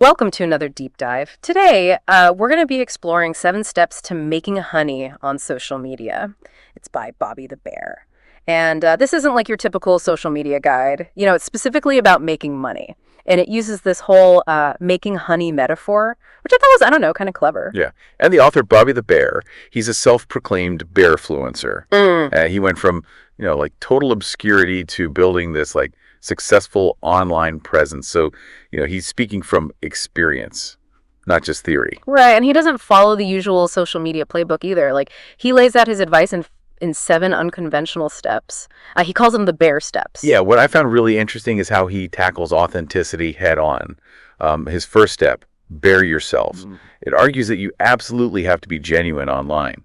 Welcome to another deep dive. Today, we're going to be exploring 7 steps to making honey on social media. It's by Bobby the Bear. And this isn't like your typical social media guide. It's specifically about making money. And it uses this whole making honey metaphor, which I thought was, kind of clever. Yeah. And the author, Bobby the Bear, he's a self-proclaimed bearfluencer. He went from, total obscurity to building this, successful online presence. So, he's speaking from experience, not just theory. Right. And he doesn't follow the usual social media playbook either. He lays out his advice in 7 unconventional steps. He calls them the bear steps. Yeah. What I found really interesting is how he tackles authenticity head on. His first step, bear yourself. It argues that you absolutely have to be genuine online.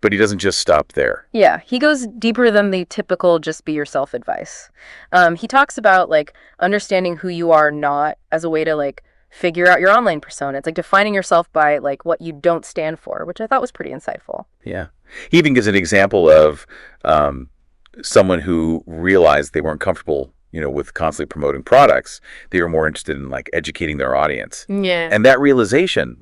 But he doesn't just stop there. Yeah, he goes deeper than the typical just be yourself advice. He talks about understanding who you are not as a way to figure out your online persona. It's defining yourself by what you don't stand for, which I thought was pretty insightful. Yeah. He even gives an example of someone who realized they weren't comfortable with constantly promoting products. They were more interested in educating their audience. Yeah. And that realization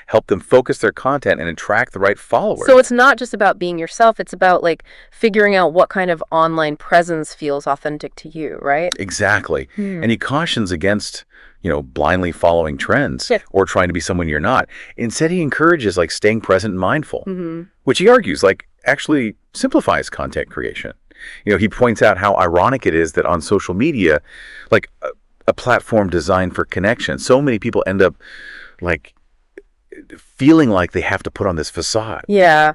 helped them focus their content and attract the right followers. So it's not just about being yourself. It's about figuring out what kind of online presence feels authentic to you, right? Exactly. And he cautions against blindly following trends or trying to be someone you're not. Instead, he encourages staying present and mindful, which he argues actually simplifies content creation. He points out how ironic it is that on social media, a platform designed for connection, so many people end up feeling like they have to put on this facade. Yeah.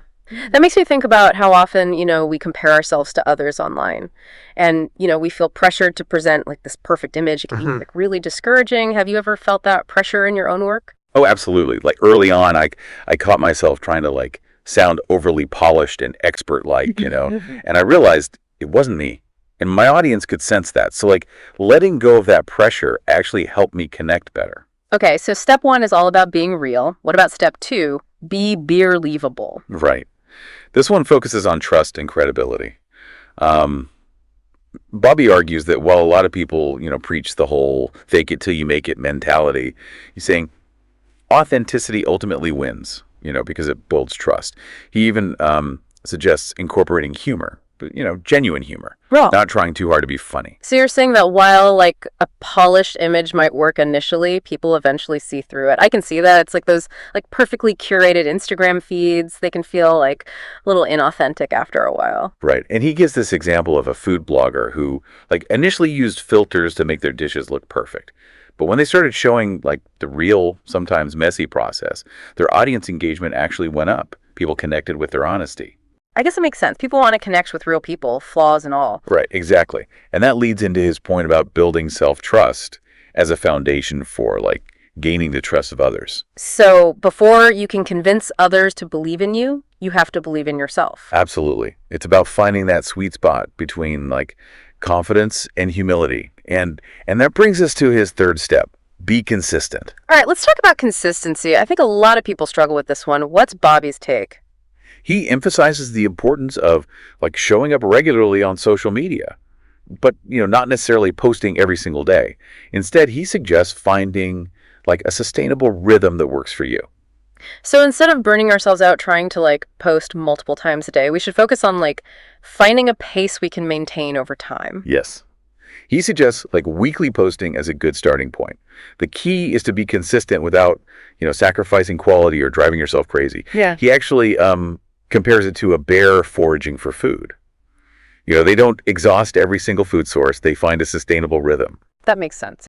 That makes me think about how often, we compare ourselves to others online. And, we feel pressured to present this perfect image. It can be really discouraging. Have you ever felt that pressure in your own work? Oh, absolutely. Early on, I caught myself trying to sound overly polished and expert-like, and I realized it wasn't me. And my audience could sense that. So letting go of that pressure actually helped me connect better. Okay, so step 1 is all about being real. What about step 2? Be beer-leavable. Right. This one focuses on trust and credibility. Bobby argues that while a lot of people, preach the whole fake it till you make it mentality, he's saying authenticity ultimately wins. Because it builds trust. He even suggests incorporating humor, but, genuine humor, not trying too hard to be funny. So you're saying that while, a polished image might work initially, people eventually see through it. I can see that. It's those, perfectly curated Instagram feeds. They can feel, a little inauthentic after a while. Right. And he gives this example of a food blogger who, initially used filters to make their dishes look perfect. But when they started showing the real, sometimes messy process, their audience engagement actually went up. People connected with their honesty. I guess it makes sense. People want to connect with real people, flaws and all. Right, exactly. And that leads into his point about building self-trust as a foundation for gaining the trust of others. So before you can convince others to believe in you, you have to believe in yourself. Absolutely. It's about finding that sweet spot between confidence and humility. And that brings us to his third step. Be consistent. All right, let's talk about consistency. I think a lot of people struggle with this one. What's Bobby's take? He emphasizes the importance of showing up regularly on social media, but not necessarily posting every single day. Instead, he suggests finding a sustainable rhythm that works for you. So instead of burning ourselves out trying to post multiple times a day, we should focus on finding a pace we can maintain over time. Yes. He suggests weekly posting as a good starting point. The key is to be consistent without, sacrificing quality or driving yourself crazy. Yeah. He actually compares it to a bear foraging for food. They don't exhaust every single food source. They find a sustainable rhythm. That makes sense.